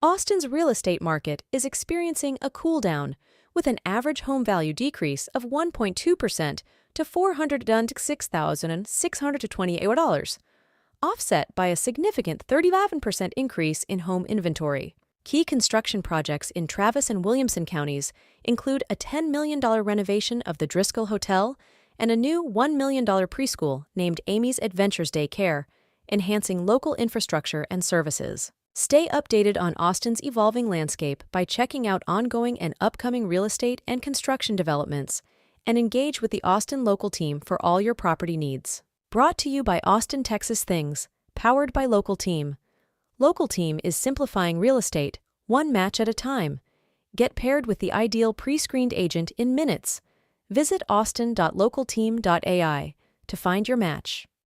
Austin's real estate market is experiencing a cool down, with an average home value decrease of 1.2% to $406,628, offset by a significant 37% increase in home inventory. Key construction projects in Travis and Williamson counties include a $10 million renovation of the Driscoll Hotel and a new $1 million preschool named Amy's Adventures Day Care, enhancing local infrastructure and services. Stay updated on Austin's evolving landscape by checking out ongoing and upcoming real estate and construction developments, and engage with the Austin Local Team for all your property needs. Brought to you by Austin, Texas Things, powered by Local Team. Local Team is simplifying real estate, one match at a time. Get paired with the ideal pre-screened agent in minutes. Visit austin.localteam.ai to find your match.